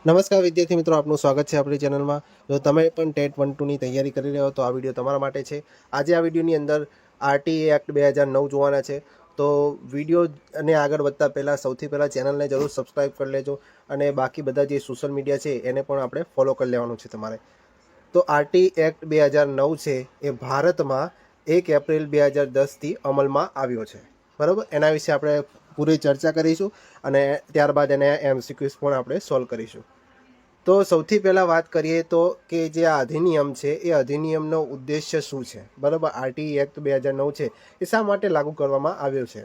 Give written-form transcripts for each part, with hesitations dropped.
નમસ્કાર વિદ્યાર્થી મિત્રો, આપનું સ્વાગત છે આપણી ચેનલમાં. જો તમે પણ ટેટ 1-2ની તૈયારી કરી રહ્યા હો તો આ વિડીયો તમારા માટે છે. આજે આ વિડીયોની અંદર આરટીએ એક્ટ 2009 જોવાના છે. તો વિડીયોને આગળ વધતા પહેલાં સૌથી પહેલાં ચેનલને જરૂર સબસ્ક્રાઈબ કરી લેજો અને બાકી બધા જે સોશિયલ મીડિયા છે એને પણ આપણે ફોલો કરી લેવાનું છે તમારે. તો આરટી એક્ટ 2009 છે એ ભારતમાં 1 એપ્રિલ 2010થી અમલમાં આવ્યો છે. બરાબર, એના વિશે આપણે પૂરી ચર્ચા કરીશું અને ત્યારબાદ એને એમસીક્યુઝ પણ આપણે સોલ્વ કરીશું. તો સૌથી પહેલાં વાત કરીએ તો કે જે આ અધિનિયમ છે એ અધિનિયમનો ઉદ્દેશ્ય શું છે. બરાબર, આરટી એક્ટ 2009 છે એ શા માટે લાગુ કરવામાં આવ્યો છે.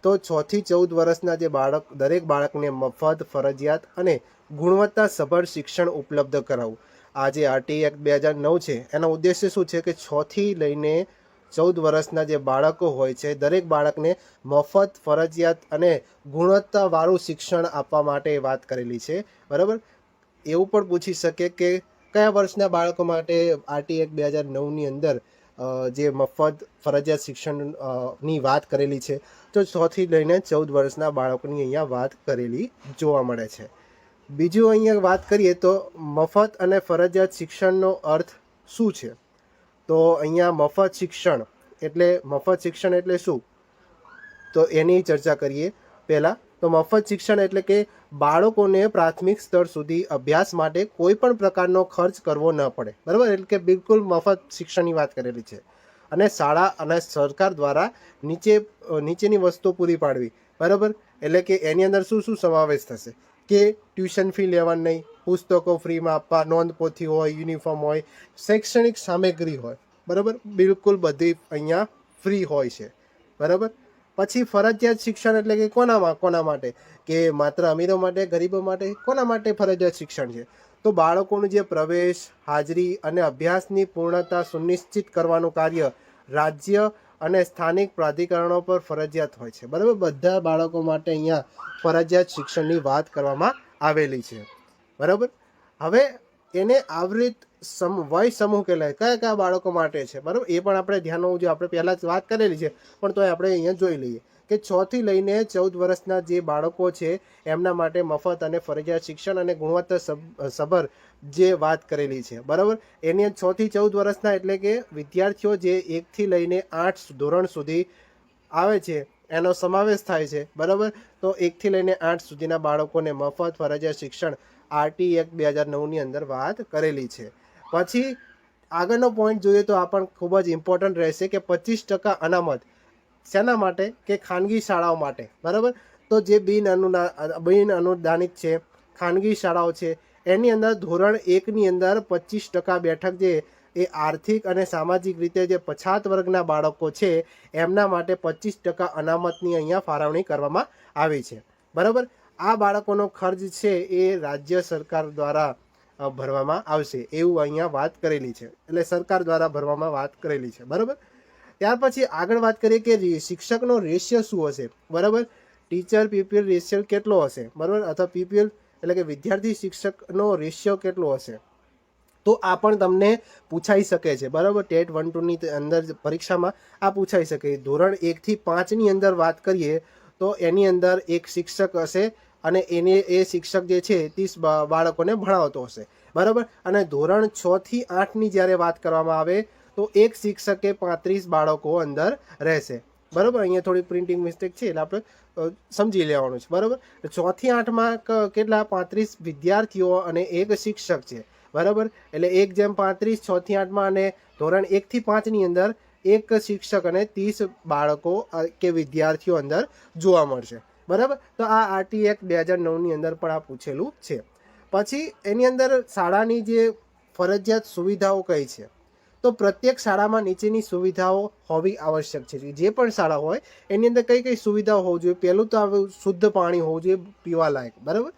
તો 6 થી 14 વર્ષના જે દરેક બાળકને મફત, ફરજિયાત અને ગુણવત્તાસભર શિક્ષણ ઉપલબ્ધ કરાવવું. આ જે આરટી એક્ટ 2009 છે એનો ઉદ્દેશ્ય શું છે કે 6 થી લઈને 14 વર્ષના જે બાળકો હોય છે દરેક બાળકને મફત, ફરજિયાત અને ગુણવત્તાવાળું શિક્ષણ આપવા માટે વાત કરેલી છે. બરાબર, એવું પણ પૂછી શકે કે કયા વર્ષના બાળકો માટે આરટી એક્ટ 2009ની અંદર જે મફત ફરજિયાત શિક્ષણની વાત કરેલી છે. તો 6 થી લઈને 14 વર્ષના બાળકોની અહીંયા વાત કરેલી જોવા મળે છે. બીજું અહીંયા વાત કરીએ તો મફત અને ફરજિયાત શિક્ષણનો અર્થ શું છે. તો અહીંયા મફત શિક્ષણ એટલે શું, તો એની ચર્ચા કરીએ. પહેલાં તો મફત શિક્ષણ એટલે કે બાળકોને પ્રાથમિક સ્તર સુધી અભ્યાસ માટે કોઈ પણ પ્રકારનો ખર્ચ કરવો ન પડે. બરાબર, એટલે કે બિલકુલ મફત શિક્ષણની વાત કરેલી છે. અને શાળા અને સરકાર દ્વારા નીચેની વસ્તુઓ પૂરી પાડવી. બરાબર, એટલે કે એની અંદર શું શું સમાવેશ થશે કે ટ્યુશન ફી લેવાની નહીં, પુસ્તકો ફ્રીમાં આપવા, નોંધપોથી હોય, યુનિફોર્મ હોય, શૈક્ષણિક સામગ્રી હોય. બરાબર, બિલકુલ બધી અહીંયા ફ્રી હોય છે. બરાબર, પછી ફરજિયાત શિક્ષણ એટલે કે કોના માટે, કે માત્ર અમીરો માટે, ગરીબો માટે, કોના માટે ફરજિયાત શિક્ષણ છે. તો બાળકોનું જે પ્રવેશ, હાજરી અને અભ્યાસની પૂર્ણતા સુનિશ્ચિત કરવાનું કાર્ય રાજ્ય અને સ્થાનિક પ્રાધિકરણો પર ફરજિયાત હોય છે. બરાબર, બધા બાળકો માટે અહીંયા ફરજિયાત શિક્ષણની વાત કરવામાં આવેલી છે. બરાબર, હવે એને આવરિત વય સમૂહ કહેવાય, કયા બાળકો માટે છે. બરાબર, એ પણ આપણે ધ્યાન હોવું જોઈએ. આપણે પહેલાં જ વાત કરેલી છે પણ તોય આપણે અહીંયા જોઈ લઈએ કે 6 થી લઈને 14 વર્ષના જે બાળકો છે એમના માટે મફત અને ફરજિયાત શિક્ષણ અને ગુણવત્તાસભર જે વાત કરેલી છે. બરાબર, એની 6 થી 14 વર્ષના એટલે કે વિદ્યાર્થીઓ જે 1 થી લઈને 8 ધોરણ સુધી આવે છે એનો સમાવેશ થાય છે. બરાબર, તો 1 થી લઈને 8 સુધીના બાળકોને મફત ફરજિયાત શિક્ષણ આરટી એક્ટ 2009ની અંદર વાત કરેલી છે. પછી આગળનો પોઈન્ટ જોઈએ તો આ પણ ખૂબ જ ઇમ્પોર્ટન્ટ રહેશે કે 25% અનામત શેના માટે, કે ખાનગી શાળાઓ માટે. બરાબર, તો જે બિન અનુદાનિત છે ખાનગી શાળાઓ છે એની અંદર ધોરણ 1ની અંદર 25% બેઠક જે એ આર્થિક અને સામાજિક રીતે જે પછાત વર્ગના બાળકો છે એમના માટે 25% અનામતની અહીંયા ફાળવણી કરવામાં આવી છે. બરાબર, આ બાળકોનો ખર્ચ છે એ રાજ્ય સરકાર દ્વારા ભરવામાં આવશે એવું અહીંયા વાત કરેલી છે, એટલે સરકાર દ્વારા ભરવામાં વાત કરેલી છે. બરાબર, ત્યાર પછી આગળ વાત કરીએ કે શિક્ષકનો રેશિયો શું હશે. બરાબર, ટીચર પીપીએલ રેશિયો કેટલો હશે. બરાબર, અથવા પીપીએલ એટલે કે વિદ્યાર્થી શિક્ષકનો રેશિયો કેટલો હશે. તો આ પણ તમને પૂછાઈ શકે છે. બરાબર, ટેટ 1-2ની અંદર પરીક્ષામાં આ પૂછાઈ શકે. ધોરણ 1 થી 5ની અંદર વાત કરીએ તો એની અંદર એક શિક્ષક હશે અને એ શિક્ષક જે છે 30 બાળકોને ભણાવતો હશે. બરાબર, અને ધોરણ 6 થી 8ની જ્યારે વાત કરવામાં આવે તો એક શિક્ષકે 35 બાળકો અંદર રહેશે. બરાબર, અહીંયા થોડી પ્રિન્ટિંગ મિસ્ટેક છે એટલે આપણે સમજી લેવાનું છે. બરાબર, 6 થી 8માં કેટલા, 35 વિદ્યાર્થીઓ અને એક શિક્ષક છે. બરાબર, એટલે 1:35 6 થી 8માં, અને ધોરણ 1 થી 5ની અંદર એક શિક્ષક અને 30 બાળકો કે વિદ્યાર્થીઓ અંદર જોવા મળશે. બરાબર, તો આ આરટી એક્ટ 2009ની અંદર પણ આ પૂછેલું છે. પછી એની અંદર શાળાની જે ફરજિયાત સુવિધાઓ કઈ છે. તો પ્રત્યેક શાળામાં નીચેની સુવિધાઓ હોવી આવશ્યક છે. જે પણ શાળા હોય એની અંદર કઈ કઈ સુવિધાઓ હોવી જોઈએ. પહેલું તો આવું શુદ્ધ પાણી હોવું જોઈએ પીવા લાયક. બરાબર,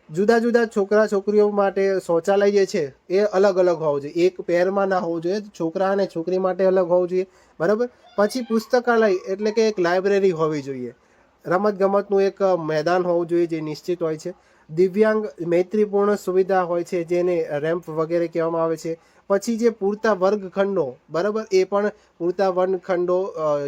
જુદા જુદા છોકરા છોકરીઓ માટે શૌચાલય જે છે એ અલગ અલગ હોવું જોઈએ, એક પેરમાં ના હોવું જોઈએ. છોકરા અને છોકરી માટે અલગ હોવું જોઈએ. બરાબર, પછી પુસ્તકાલય એટલે કે એક લાઇબ્રેરી હોવી જોઈએ. રમતગમતનું એક મેદાન હોવું જોઈએ જે નિશ્ચિત હોય છે. દિવ્યાંગ મૈત્રીપૂર્ણ સુવિધા હોય છે જેને રેમ્પ વગેરે કહેવામાં આવે છે. પછી જે પૂરતા વર્ગખંડો, બરાબર, એ પણ પૂરતા વર્ગખંડો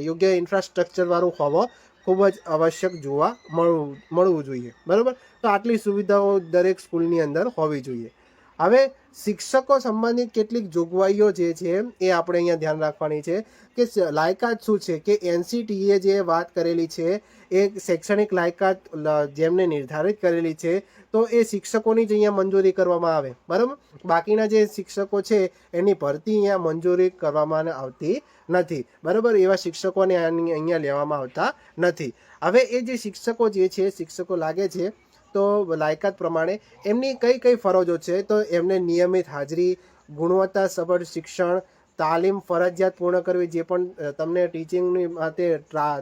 યોગ્ય ઇન્ફ્રાસ્ટ્રક્ચરવાળું હોવો ખૂબ જ આવશ્યક જોવા મળવું જોઈએ, બરાબર. તો આટલી સુવિધાઓ દરેક સ્કૂલની અંદર હોવી જોઈએ. હવે શિક્ષકો સંબંધિત કેટલીક જોગવાઈઓ જે છે એ આપણે અહીંયા ધ્યાન રાખવાની છે કે લાયકાત શું છે, કે NCTએ જે વાત કરેલી છે એ શૈક્ષણિક લાયકાત જેમને નિર્ધારિત કરેલી છે તો એ શિક્ષકોની જ અહીંયા મંજૂરી કરવામાં આવે, બરાબર. બાકીના જે શિક્ષકો છે એની ભરતી અહીંયા મંજૂરી કરવામાં આવતી નથી, બરાબર. એવા શિક્ષકોને અહીંયા લેવામાં આવતા નથી. હવે એ જે શિક્ષકો જે છે શિક્ષકો લાગે છે તો લાયકાત પ્રમાણે એમની કઈ ફરજો છે, તો એમને નિયમિત હાજરી, ગુણવત્તાસભર શિક્ષણ, તાલીમ ફરજિયાત પૂર્ણ કરવી. જે પણ તમને ટીચિંગની માટે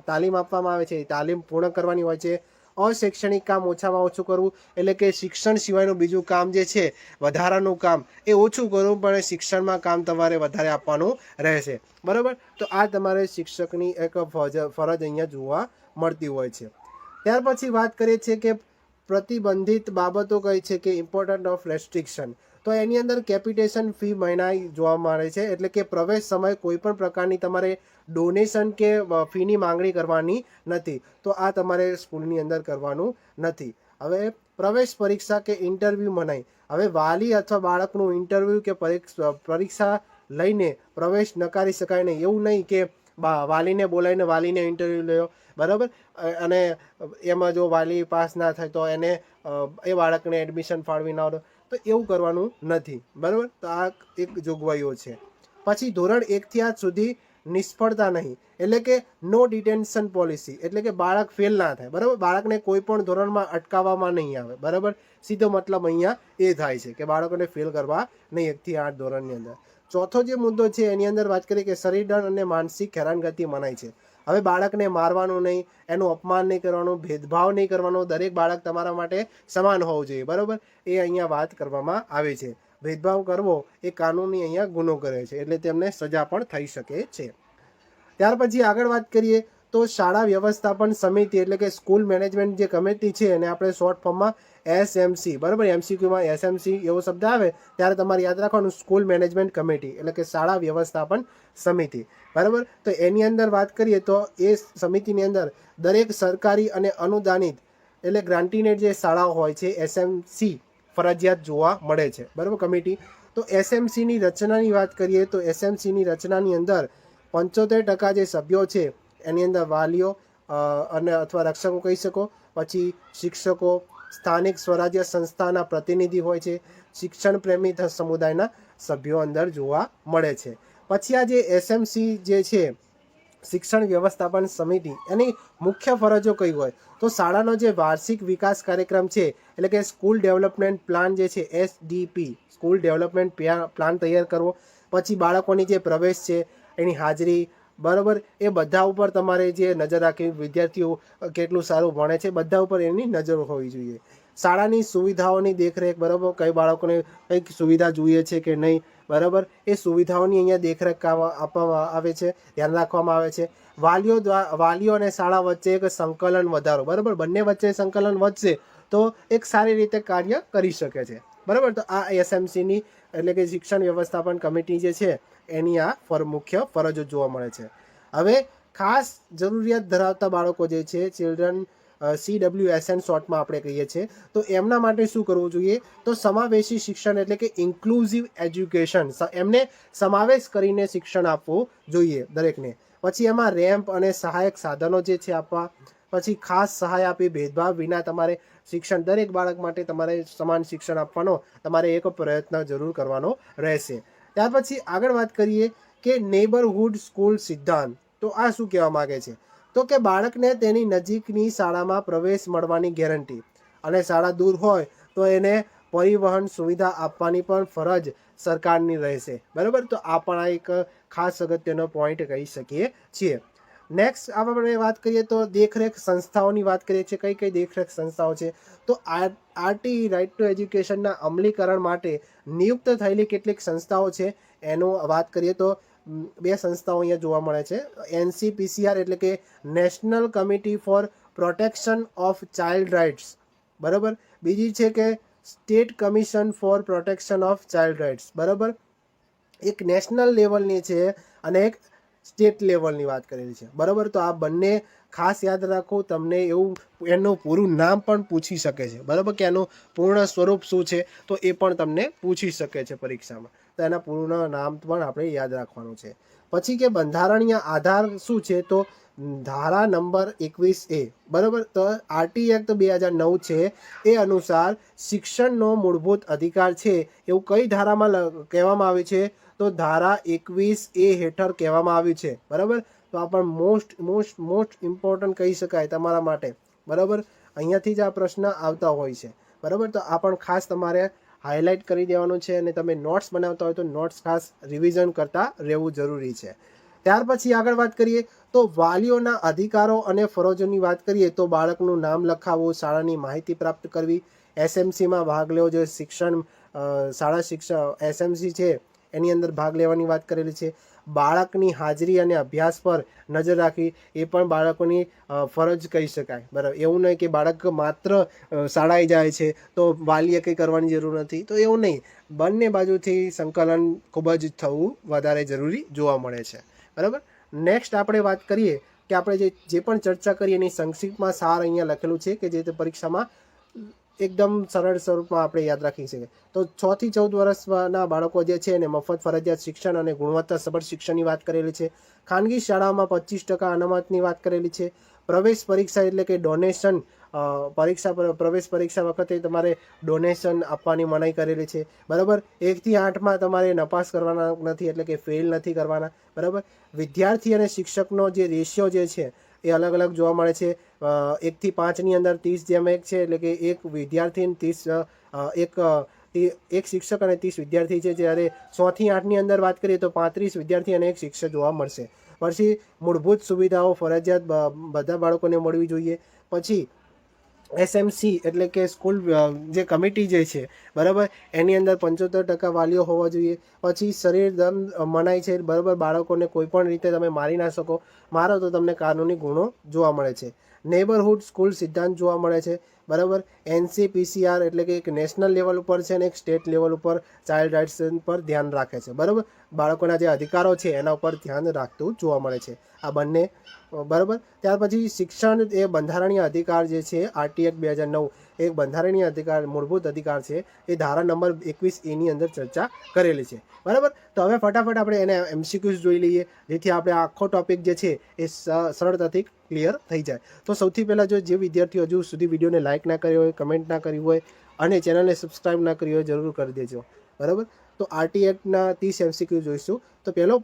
તાલીમ આપવામાં આવે છે એ તાલીમ પૂર્ણ કરવાની હોય છે. અશૈક્ષણિક કામ ઓછામાં ઓછું કરવું, એટલે કે શિક્ષણ સિવાયનું બીજું કામ જે છે વધારાનું કામ એ ઓછું કરવું, પણ શિક્ષણમાં કામ તમારે વધારે આપવાનું રહેશે, બરાબર. તો આ તમારે શિક્ષકની એક ફરજ અહીંયા જોવા મળતી હોય છે. ત્યાર પછી વાત કરીએ છીએ કે પ્રતિબંધિત બાબતો કઈ છે, કે ઇમ્પોર્ટન્ટ ઓફ રેસ્ટ્રિક્શન. તો એની અંદર કેપિટેશન ફી મહિનાઈ જોવા મળે છે, એટલે કે પ્રવેશ સમયે કોઈ પણ પ્રકારની તમારે ડોનેશન કે ફીની માંગણી કરવાની નથી. તો આ તમારે સ્કૂલની અંદર કરવાનું નથી. હવે પ્રવેશ પરીક્ષા કે ઇન્ટરવ્યૂ મનાઈ. હવે વાલી અથવા બાળકનું ઇન્ટરવ્યૂ કે પરીક્ષા લઈને પ્રવેશ નકારી શકાય નહીં. એવું નહીં કે વાલીને બોલાવીને વાલીને ઇન્ટરવ્યૂ લ્યો, બરાબર, અને એમાં જો વાલી પાસ ના થાય તો એને એ બાળકને એડમિશન ફાળવી ના દો, તો એવું કરવાનું નથી, બરાબર. તો આ એક જોગવાઈઓ છે. પછી ધોરણ 1 થી 8 સુધી નિષ્ફળતા નહીં, એટલે કે નો ડિટેન્શન પોલિસી, એટલે કે બાળક ફેલ ના થાય, બરાબર. બાળકને કોઈ પણ ધોરણમાં અટકાવવામાં નહીં આવે, બરાબર. સીધો મતલબ અહીંયા એ થાય છે કે બાળકોને ફેલ કરવા નહીં 1 થી 8 ધોરણની અંદર. ચોથો જે મુદ્દો છે એની અંદર વાત કરીએ કે શરીરદંડ અને માનસિક હેરાનગતિ મનાય છે. હવે બાળકને મારવાનું નહીં, એનું અપમાન નહીં કરવાનું, ભેદભાવ નહીં કરવાનો. દરેક બાળક તમારા માટે સમાન હોવું જોઈએ, બરાબર. એ અહીંયા વાત કરવામાં આવે છે. ભેદભાવ કરવો એ કાનૂની અહીંયા ગુનો કરે છે, એટલે તેમને સજા પણ થઈ શકે છે. ત્યાર પછી આગળ વાત કરીએ તો શાળા વ્યવસ્થાપન સમિતિ, એટલે કે સ્કૂલ મેનેજમેન્ટ જે કમિટી છે એને આપણે શોર્ટ ફોર્મમાં SMC, બરાબર. MCQમાં SMC એવો શબ્દ આવે ત્યારે તમારે યાદ રાખવાનું સ્કૂલ મેનેજમેન્ટ કમિટી, એટલે કે શાળા વ્યવસ્થાપન સમિતિ, બરાબર. તો એની અંદર વાત કરીએ તો એ સમિતિની અંદર દરેક સરકારી અને અનુદાનિત એટલે ગ્રાન્ટીનેડ જે શાળાઓ હોય છે SMC ફરજિયાત જોવા મળે છે, બરાબર, કમિટી. તો SMCની રચનાની વાત કરીએ તો SMCની રચનાની અંદર 75% જે સભ્યો છે એની અંદર વાલીઓ અને અથવા રક્ષકો કહી શકો, પછી શિક્ષકો, સ્થાનિક સ્વરાજ્ય સંસ્થાના પ્રતિનિધિ હોય છે, શિક્ષણ પ્રેમી સમુદાયના સભ્યો અંદર જોવા મળે છે. પછી આ જે SMC જે છે શિક્ષણ વ્યવસ્થાપન સમિતિ, એની મુખ્ય ફરજો કઈ હોય તો શાળાનો જે વાર્ષિક વિકાસ કાર્યક્રમ છે, એટલે કે સ્કૂલ ડેવલપમેન્ટ પ્લાન જે છે SDP, સ્કૂલ ડેવલપમેન્ટ પ્લાન તૈયાર કરવો. પછી બાળકોની જે પ્રવેશ છે એની હાજરી, બરાબર, એ બધા ઉપર તમારે જે નજર રાખવી, વિદ્યાર્થીઓ કેટલું સારું ભણે છે બધા ઉપર એની નજર હોવી જોઈએ. શાળાની સુવિધાઓની દેખરેખ, બરાબર, કઈ બાળકોને કંઈક સુવિધા જોઈએ છે કે નહીં, બરાબર, એ સુવિધાઓની અહીંયા દેખરેખ આપવામાં આવે છે, ધ્યાન રાખવામાં આવે છે. વાલીઓ અને શાળા વચ્ચે એક સંકલન વધારો, બરાબર, બંને વચ્ચે સંકલન વધશે તો એક સારી રીતે કાર્ય કરી શકે છે, બરાબર. તો આ SMCની એટલે કે શિક્ષણ વ્યવસ્થાપન કમિટી જે છે એની આ મુખ્ય ફરજો જોવા મળે છે. હવે ખાસ જરૂરિયાત ધરાવતા બાળકો જે છે ચિલ્ડ્રન CWSN શોર્ટમાં આપણે કહીએ છીએ, તો એમના માટે શું કરવું જોઈએ તો સમાવેશી શિક્ષણ, એટલે કે ઇન્ક્લુઝિવ એજ્યુકેશન, એમને સમાવેશ કરીને શિક્ષણ આપવું જોઈએ દરેકને. પછી એમાં રેમ્પ અને સહાયક સાધનો જે છે આપવા. પછી ખાસ સહાય આપી ભેદભાવ વિના તમારે શિક્ષણ, દરેક બાળક માટે તમારે સમાન શિક્ષણ આપવાનો તમારે એક પ્રયત્ન જરૂર કરવાનો રહેશે. ત્યાર પછી આગળ વાત કરીએ કે નેબરહુડ સ્કૂલ સિદ્ધાંત. તો આ શું કહેવા માગે છે તો કે બાળકને તેની નજીકની શાળામાં પ્રવેશ મળવાની ગેરંટી, અને શાળા દૂર હોય તો એને પરિવહન સુવિધા આપવાની પણ ફરજ સરકારની રહેશે, બરાબર. તો આ પણ એક ખાસ અગત્યનો પોઈન્ટ કહી શકીએ છીએ. નેક્સ્ટ આપણે વાત કરીએ તો દેખરેખ સંસ્થાઓની વાત કરીએ છીએ. કઈ દેખરેખ સંસ્થાઓ છે તો RTE રાઇટ ટુ એજ્યુકેશનના અમલીકરણ માટે નિયુક્ત થયેલી કેટલીક સંસ્થાઓ છે એનું વાત કરીએ તો 2 સંસ્થાઓ અહીંયા જોવા મળે છે. NCPCR એટલે કે national committee for protection of child rights, બરાબર. બીજી છે કે state commission for protection of child rights, બરાબર. એક નેશનલ લેવલની છે અને એક સ્ટેટ લેવલની વાત કરેલી છે, બરાબર. તો આ બંને ખાસ યાદ રાખો. તમને એવું એનું પૂરું નામ પણ પૂછી શકે છે, બરાબર, કે એનું પૂર્ણ સ્વરૂપ શું છે, તો એ પણ તમને પૂછી શકે છે પરીક્ષામાં. તો એના પૂર્ણ નામ પણ આપણે યાદ રાખવાનું છે. પછી કે બંધારણીય આધાર શું છે, તો ધારા નંબર 21A, બરાબર. તો આરટી એક્ટ 2009 છે એ અનુસાર શિક્ષણનો મૂળભૂત અધિકાર છે એવું કઈ ધારામાં કહેવામાં આવ્યું છે, તો ધારા 21A હેઠળ કહેવામાં આવ્યું છે, બરાબર. તો આ પણ મોસ્ટ ઇમ્પોર્ટન્ટ કહી શકાય તમારા માટે, બરાબર. અહીંયાથી જ આ પ્રશ્ન આવતા હોય છે, બરાબર. તો આ પણ ખાસ તમારે હાઇલાઇટ કરી દેવાનું છે, અને તમે નોટ્સ બનાવતા હોય તો નોટ્સ ખાસ રિવિઝન કરતા રહેવું જરૂરી છે. ત્યાર પછી આગળ વાત કરીએ તો વાલીઓના અધિકારો અને ફરજોની વાત કરીએ તો બાળકનું નામ લખાવવું, શાળાની માહિતી પ્રાપ્ત કરવી, એસએમસીમાં ભાગ લેવો જોઈએ, શિક્ષણ શાળા શિક્ષણ એસએમસી છે એની અંદર ભાગ લેવાની વાત કરેલી છે. બાળકની હાજરી અને અભ્યાસ પર નજર રાખવી એ પણ બાળકોની ફરજ કહી શકાય, બરાબર. એવું નહીં કે બાળક માત્ર શાળાએ જાય છે તો વાલીએ કંઈ કરવાની જરૂર નથી, તો એવું નહીં. બંને બાજુથી સંકલન ખૂબ જ થવું વધારે જરૂરી જોવા મળે છે, બરાબર. નેક્સ્ટ આપણે વાત કરીએ કે આપણે જે પણ ચર્ચા કરીએ એની સંક્ષિપ્તમાં સાર અહીંયા લખેલું છે કે જે તે પરીક્ષામાં એકદમ સરળ સ્વરૂપમાં આપણે યાદ રાખી શકીએ. તો 6 થી 14 વર્ષના બાળકો જે છે એને મફત ફરજિયાત શિક્ષણ અને ગુણવત્તાસભર શિક્ષણની વાત કરેલી છે. ખાનગી શાળાઓમાં 25% અનામતની વાત કરેલી છે. પ્રવેશ પરીક્ષા એટલે કે ડોનેશન, પ્રવેશ પરીક્ષા વખતે તમારે ડોનેશન આપવાની મનાઈ કરેલી છે, બરાબર. 1 થી 8માં તમારે નપાસ કરવાના નથી, એટલે કે ફેલ નથી કરવાના, બરાબર. વિદ્યાર્થી અને શિક્ષકનો જે રેશિયો જે છે એ અલગ અલગ જોવા મળે છે. 1 થી 5ની અંદર 30:1 છે, એટલે કે એક વિદ્યાર્થી 30 એક શિક્ષક અને 30 વિદ્યાર્થી છે. જ્યારે 6 થી 8ની અંદર વાત કરીએ તો 35 વિદ્યાર્થી અને એક શિક્ષક જોવા મળશે. પછી મૂળભૂત સુવિધાઓ ફરજિયાત બધા બાળકોને મળવી જોઈએ. પછી એસએમસી એટલે કે સ્કૂલ જે કમિટી જે છે, બરાબર, એની અંદર 75% વાલીઓ હોવા જોઈએ. પછી શરીર દંડ મનાય છે, બરાબર. બાળકોને કોઈ પણ રીતે તમે મારી ના શકો, મારો તો તમને કાનૂની ગુનો જોવા મળે છે. નેબરહુડ સ્કૂલ સિદ્ધાંત જોવા મળે છે, બરાબર. NCPCR એટલે કે એક નેશનલ લેવલ ઉપર છે અને એક સ્ટેટ લેવલ ઉપર ચાઇલ્ડ રાઇટ્સ પર ધ્યાન રાખે છે, બરાબર. બાળકોના જે અધિકારો છે એના ઉપર ધ્યાન રાખતું જોવા મળે છે આ બંને, બરાબર. ત્યાર પછી શિક્ષણ એ બંધારણીય અધિકાર જે છે આરટી એક્ટ 2009 એ બંધારણીય અધિકાર, મૂળભૂત અધિકાર છે, એ ધારા નંબર 21A ની અંદર ચર્ચા કરેલી છે, બરાબર. તો હવે ફટાફટ આપણે એને MCQs જોઈ લઈએ, જેથી આપણે આખો ટોપિક જે છે એ સરળતાથી ક્લિયર થઈ જાય. તો સૌથી પહેલાં જે વિદ્યાર્થીઓ હજુ સુધી વિડીયોને લાઇક ના કર્યો હોય, કમેન્ટ ના કરી હોય અને ચેનલને સબસ્ક્રાઈબ ના કરી હોય, જરૂર કરી દેજો, બરાબર. તો આરટી એક્ટના 30 MCQ જોઈશું. તો પહેલો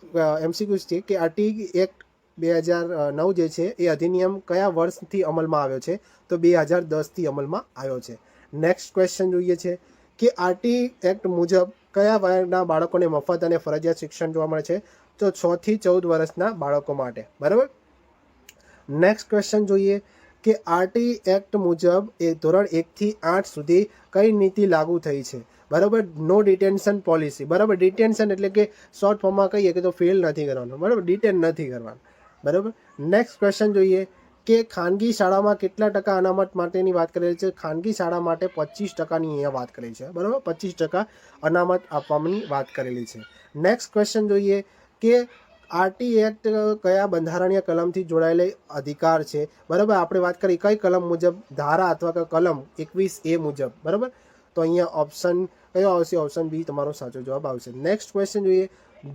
MCQ છે કે આરટી એક્ટ 2009 જે છે એ અધિનિયમ કયા વર્ષથી અમલમાં આવ્યો છે, તો 2010થી અમલમાં આવ્યો છે. નેક્સ્ટ ક્વેશ્ચન જોઈએ છે કે આરટી એક્ટ મુજબ કયા વયના બાળકોને મફત અને ફરજિયાત શિક્ષણ જોવા મળે છે, તો 6 થી 14 વર્ષના બાળકો માટે, બરાબર. નેક્સ્ટ ક્વેશ્ચન જોઈએ કે આરટી એક્ટ મુજબ એ ધોરણ 1 થી 8 સુધી કઈ નીતિ લાગુ થઈ છે, બરાબર. નો ડિટેન્શન પોલિસી, બરાબર. ડિટેન્શન એટલે કે શોર્ટ ફોર્મમાં કહીએ કે તો ફેલ નથી કરવાનું, બરાબર, ડિટેન નથી કરવાનું, બરાબર. નેક્સ્ટ ક્વેશ્ચન જોઈએ કે ખાનગી શાળામાં કેટલા ટકા અનામત માટેની વાત કરેલી છે. ખાનગી શાળા માટે 25%ની અહીંયા વાત કરેલી છે, બરાબર. 25% અનામત આપવાની વાત કરેલી છે. નેક્સ્ટ ક્વેશ્ચન જોઈએ કે આરટી એક્ટ કયા બંધારણીય કલમથી જોડાયેલ અધિકાર છે, બરાબર. આપણે વાત કરી કઈ કલમ મુજબ, ધારા અથવા કલમ 21A મુજબ, બરાબર. તો અહીંયા ઓપ્શન કયો આવશે, ઓપ્શન બી તમારો સાચો જવાબ આવશે. નેક્સ્ટ ક્વેશ્ચન જોઈએ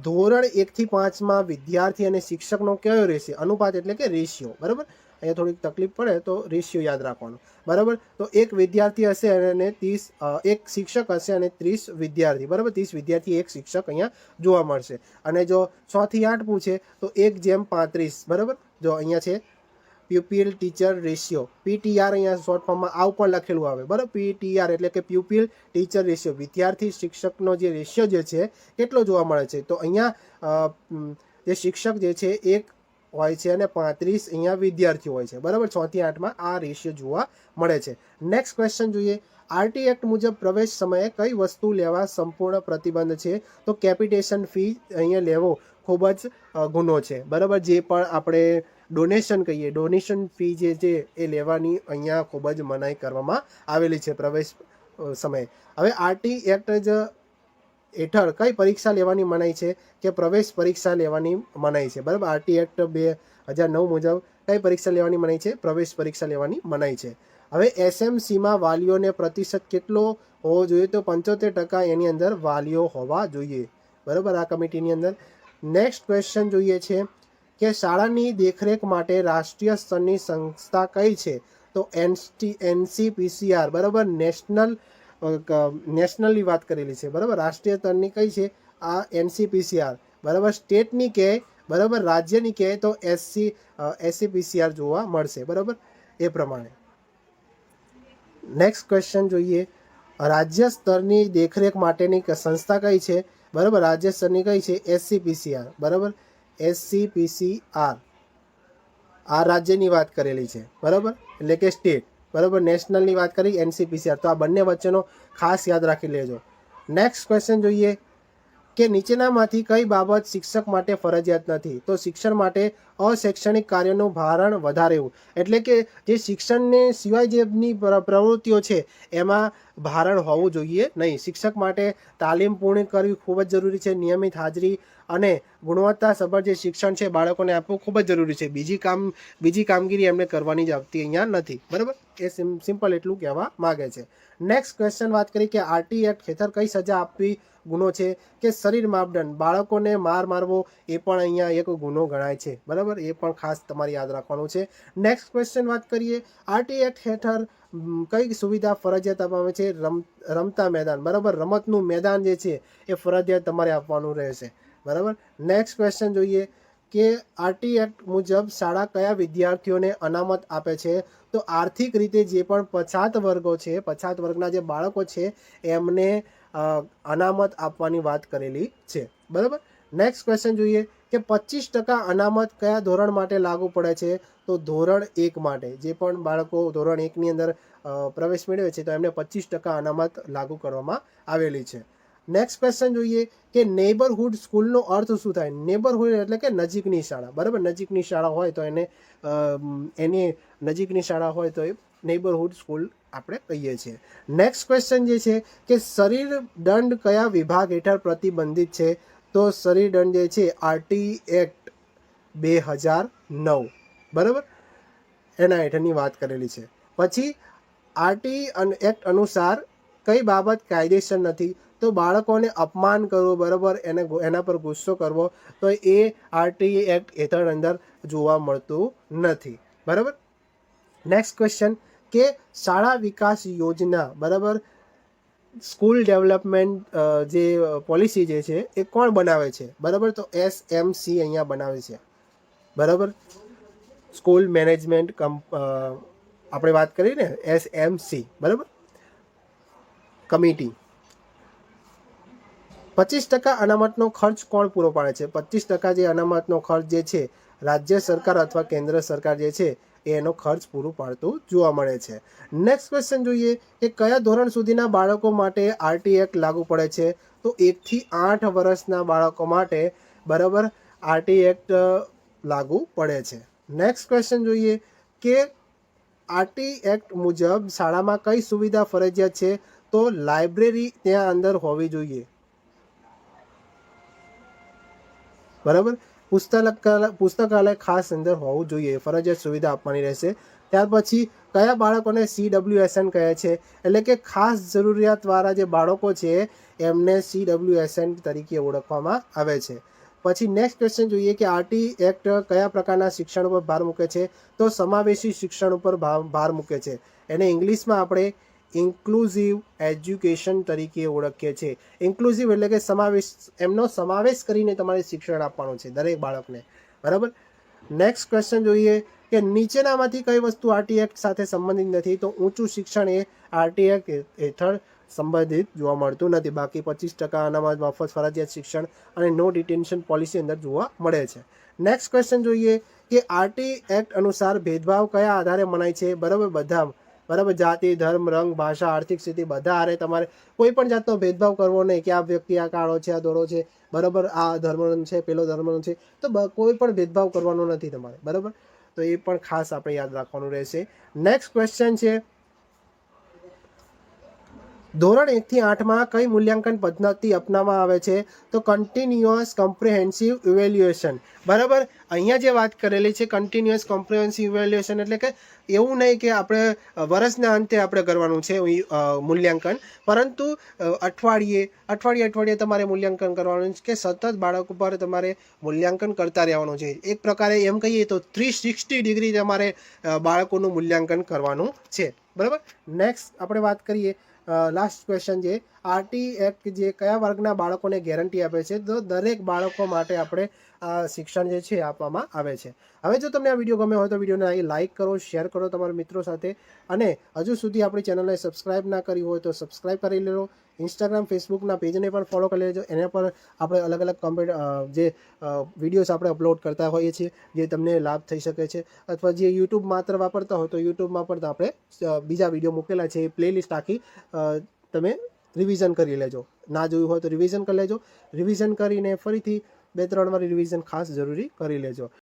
ધોરણ 1 થી 5માં વિદ્યાર્થી અને શિક્ષકનો કયો રેશિયો, અનુપાત એટલે કે રેશિયો, બરાબર. અહીંયા થોડીક તકલીફ પડે તો રેશિયો યાદ રાખવાનો, બરાબર. તો એક વિદ્યાર્થી હશે અને 30, એક શિક્ષક હશે અને 30 વિદ્યાર્થી, બરાબર. 30 વિદ્યાર્થી એક શિક્ષક અહીંયા જોવા મળશે. અને જો 6 થી 8 પૂછે તો 1:35, બરાબર. જો અહીંયા છે પ્યુપિલ ટીચર રેશિયો, PTR અહીંયા શોર્ટ ફોર્મમાં આવું પણ લખેલું આવે, બરાબર. PTR એટલે કે પ્યુપિલ ટીચર રેશિયો, વિદ્યાર્થી શિક્ષકનો જે રેશિયો જે છે કેટલો જોવા મળે છે, તો અહીંયા જે શિક્ષક જે છે એક હોય છે અને 35 અહીંયા વિદ્યાર્થીઓ હોય છે, બરાબર. 6 થી 8માં આ રેશિયો જોવા મળે છે. નેક્સ્ટ ક્વેશ્ચન જોઈએ આરટી એક્ટ મુજબ પ્રવેશ સમયે કઈ વસ્તુ લેવા સંપૂર્ણ પ્રતિબંધ છે, તો કેપિટેશન ફી અહીંયા લેવો ખૂબ જ ગુનો છે, બરાબર. જે પણ આપણે ડોનેશન કહીએ, ડોનેશન ફી જે છે એ લેવાની અહીંયા ખૂબ જ મનાઈ કરવામાં આવેલી છે પ્રવેશ સમયે. હવે આરટી એક્ટ જ હેઠળ કઈ પરીક્ષા લેવાની મનાઈ છે કે પ્રવેશ પરીક્ષા લેવાની મનાઈ છે. બરાબર, આરટી એક્ટ 2009 મુજબ કઈ પરીક્ષા લેવાની મનાઈ છે? પ્રવેશ પરીક્ષા લેવાની મનાઈ છે. હવે એસએમસીમાં વાલીઓને પ્રતિશત કેટલો હોવો જોઈએ? તો 75% એની અંદર વાલીઓ હોવા જોઈએ. બરાબર, આ કમિટીની અંદર. નેક્સ્ટ ક્વેશ્ચન જોઈએ છે કે શાળાની દેખરેખ માટે રાષ્ટ્રીય સ્તરની સંસ્થા કઈ છે? તો NCPCR. બરાબર, નેશનલની વાત કરેલી છે. બરાબર, રાષ્ટ્રીય સ્તરની કઈ છે? આ NCPCR. બરાબર, સ્ટેટની કે બરાબર રાજ્યની કે તો SCPCR જોવા મળશે. બરાબર, એ પ્રમાણે. નેક્સ્ટ ક્વેશ્ચન જોઈએ, રાજ્ય સ્તરની દેખરેખ માટેની સંસ્થા કઈ છે? બરાબર, રાજ્ય સ્તરની કઈ છે? SCPCR. બરાબર, SCPCR આ રાજ્યની વાત કરેલી છે. બરાબર, એટલે કે સ્ટેટ. બરાબર, નેશનલની વાત કરી NCPCR. તો આ બંને વચ્ચેનો ખાસ યાદ રાખી લેજો. નેક્સ્ટ ક્વેશ્ચન જોઈએ કે નીચેનામાંથી કઈ બાબત શિક્ષક માટે ફરજિયાત નથી? તો શિક્ષણ માટે અશૈક્ષણિક કાર્યનું ભારણ વધારવું, એટલે કે જે શિક્ષણને સિવાય જેની પ્રવૃત્તિઓ છે એમાં ભારણ હોવું જોઈએ નહીં. શિક્ષક માટે તાલીમ પૂર્ણ કરવી ખૂબ જ જરૂરી છે. નિયમિત હાજરી અને ગુણવત્તાસભર જે શિક્ષણ છે બાળકોને આપવું ખૂબ જ જરૂરી છે. બીજી કામગીરી એમને કરવાની જ આવતી અહીંયા નથી. બરાબર, એ સિમ્પલ એટલું કહેવા માગે છે. નેક્સ્ટ ક્વેશ્ચન વાત કરી કે આરટી એક્ટ હેઠળ કઈ સજા આપવી ગુનો છે? કે શરીર માપદંડ. બાળકોને મારવો એ પણ અહીંયા એક ગુનો ગણાય છે. બરાબર, એ પણ ખાસ તમારે યાદ રાખવાનું છે. નેક્સ્ટ ક્વેશ્ચન વાત કરીએ, આરટી એક્ટ હેઠળ કઈ સુવિધા ફરજિયાત આપવામાં છે? રમતા મેદાન. બરાબર, રમતનું મેદાન જે છે એ ફરજિયાત તમારે આપવાનું રહેશે. બરાબર, નેક્સ્ટ ક્વેશ્ચન જોઈએ કે આરટી એક્ટ મુજબ શાળા કયા વિદ્યાર્થીઓને અનામત આપે છે? તો આર્થિક રીતે જે પણ પછાત વર્ગો છે, પછાત વર્ગના જે બાળકો છે એમને અનામત આપવાની વાત કરેલી છે. બરાબર, નેક્સ્ટ ક્વેશ્ચન જોઈએ કે 25% અનામત કયા ધોરણ માટે લાગુ પડે છે? તો ધોરણ 1 માટે. જે પણ બાળકો ધોરણ 1ની અંદર પ્રવેશ મેળવે છે તો એમને 25% અનામત લાગુ કરવામાં આવેલી છે. નેક્સ્ટ ક્વેશ્ચન જોઈએ કે નેબરહુડ સ્કૂલનો અર્થ શું થાય? નેબરહુડ એટલે કે નજીકની શાળા. બરાબર, નજીકની શાળા હોય તો એની નજીકની શાળા હોય તો એ નેબરહુડ સ્કૂલ આપણે કહીએ છીએ. નેક્સ્ટ ક્વેશ્ચન જે છે કે શરીર દંડ કયા વિભાગ હેઠળ પ્રતિબંધિત છે? તો શરીર દંડ જે છે આરટી એક્ટ 2009. બરાબર, એના હેઠળની વાત કરેલી છે. પછી આરટી એક્ટ અનુસાર કઈ બાબત કાયદેસર નથી? તો બાળકોને અપમાન કરવું. બરાબર, એના પર ગુસ્સો કરવો તો એ આરટી એક્ટ હેઠળ અંદર જોવા મળતું નથી. બરાબર, નેક્સ્ટ ક્વેશ્ચન કે શાળા વિકાસ યોજના. બરાબર, સ્કૂલ ડેવલપમેન્ટ જે પોલિસી જે છે એ કોણ બનાવે છે? બરાબર, તો SMC અહીંયા બનાવે છે. બરાબર, સ્કૂલ મેનેજમેન્ટ આપણે વાત કરી ને SMC. બરાબર, કમિટી. 25% અનામતનો ખર્ચ કોણ પૂરો પાડે છે? 25% જે અનામતનો ખર્ચ જે છે રાજ્ય સરકાર અથવા કેન્દ્ર સરકાર જે છે એનો ખર્ચ પૂરું પાડતું જોવા મળે છે. નેક્સ્ટ ક્વેશ્ચન જોઈએ કે કયા ધોરણ સુધીના બાળકો માટે આરટી એક્ટ લાગુ પડે છે? તો 1 થી 8 વર્ષના બાળકો માટે બરાબર આરટી એક્ટ લાગુ પડે છે. નેક્સ્ટ ક્વેશ્ચન જોઈએ કે આરટી એક્ટ મુજબ શાળામાં કઈ સુવિધા ફરજિયાત છે? તો લાઇબ્રેરી ત્યાં અંદર હોવી જોઈએ. બરાબર, પુસ્તકાલય ખાસ અંદર હોવું જોઈએ, ફરજિયાત સુવિધા આપવાની રહેશે. ત્યાર પછી કયા બાળકોને CWSN કહે છે? એટલે કે ખાસ જરૂરિયાતવાળા જે બાળકો છે એમને CWSN તરીકે ઓળખવામાં આવે છે. પછી નેક્સ્ટ ક્વેશ્ચન જોઈએ કે આરટી એક્ટ કયા પ્રકારના શિક્ષણ ઉપર ભાર મૂકે છે? તો સમાવેશી શિક્ષણ ઉપર ભાર મૂકે છે. એને ઇંગ્લિશમાં આપણે ઇન્ક્લુઝિવ એજ્યુકેશન તરીકે ઓળખીએ છીએ. ઇન્ક્લુઝિવ એટલે કે એમનો સમાવેશ કરીને તમારે શિક્ષણ આપવાનું છે દરેક બાળકને. બરાબર, નેક્સ્ટ ક્વેશ્ચન જોઈએ કે નીચેનામાંથી કઈ વસ્તુ આરટી એક્ટ સાથે સંબંધિત નથી? તો ઊંચું શિક્ષણ એ આરટી એક્ટ હેઠળ સંબંધિત જોવા મળતું નથી. બાકી 25% અનામત, મફત ફરજિયાત શિક્ષણ અને નો ડિટેન્શન પોલિસી અંદર જોવા મળે છે. નેક્સ્ટ ક્વેશ્ચન જોઈએ કે આરટી એક્ટ અનુસાર ભેદભાવ કયા આધારે મનાય છે? બરાબર, બરાબર, જાતિ, ધર્મ, રંગ, ભાષા, આર્થિક સ્થિતિ બધા આરે તમારે કોઈ પણ જાતનો ભેદભાવ કરવો નહીં કે આ વ્યક્તિ આ કાળો છે, આ ધોળો છે, બરાબર, આ ધર્મનો છે, પેલો ધર્મનો છે, તો કોઈ પણ ભેદભાવ કરવાનો નથી તમારે. બરાબર, તો એ પણ ખાસ આપણે યાદ રાખવાનું રહેશે. નેક્સ્ટ ક્વેશ્ચન છે ધોરણ 1 થી 8માં કઈ મૂલ્યાંકન પદ્ધતિ અપનાવવામાં આવે છે? તો કન્ટિન્યુઅસ કોમ્પ્રિહેન્સિવ ઇવેલ્યુએશન. બરાબર, અહીંયા જે વાત કરેલી છે કન્ટિન્યુઅસ કોમ્પ્રિહેન્સિવ ઇવેલ્યુએશન એટલે કે એવું નહીં કે આપણે વર્ષના અંતે આપણે કરવાનું છે મૂલ્યાંકન, પરંતુ અઠવાડિયે તમારે મૂલ્યાંકન કરવાનું છે કે સતત બાળક ઉપર તમારે મૂલ્યાંકન કરતા રહેવાનું છે. એક પ્રકારે એમ કહીએ તો 360 ડિગ્રી તમારે બાળકોનું મૂલ્યાંકન કરવાનું છે. બરાબર, નેક્સ્ટ આપણે વાત કરીએ. લાસ્ટ ક્વેશ્ચન છે, આરટી એક્ટ જે કયા વર્ગના બાળકોને ગેરંટી આપે છે? તો દરેક બાળકો માટે આપણે આ શિક્ષણ જે છે આપવામાં આવે છે. હવે જો તમને આ વિડીયો ગમ્યો હોય તો વિડીયોને લાઈક કરો, શેર કરો તમારા મિત્રો સાથે, અને હજુ સુધી આપણી ચેનલને સબસ્ક્રાઈબ ના કરી હોય તો સબસ્ક્રાઈબ કરી લેજો. ઇન્સ્ટાગ્રામ, ફેસબુકના પેજને પણ ફોલો કરી લેજો. એના પર આપણે અલગ અલગ જે વિડીયોઝ આપણે અપલોડ કરતા હોઈએ છીએ જે તમને લાભ થઈ શકે છે. અથવા જે યુટ્યુબ માત્ર વાપરતા હોય તો યુટ્યુબમાં પણ આપણે બીજા વિડીયો મૂકેલા છે, એ પ્લેલિસ્ટ આખી તમે રિવિઝન કરી લેજો. ના જોયું હોય તો રિવિઝન કરી લેજો. રિવિઝન કરીને ફરીથી 2-3 વાર રિવિઝન ખાસ જરૂરી કરી લેજો.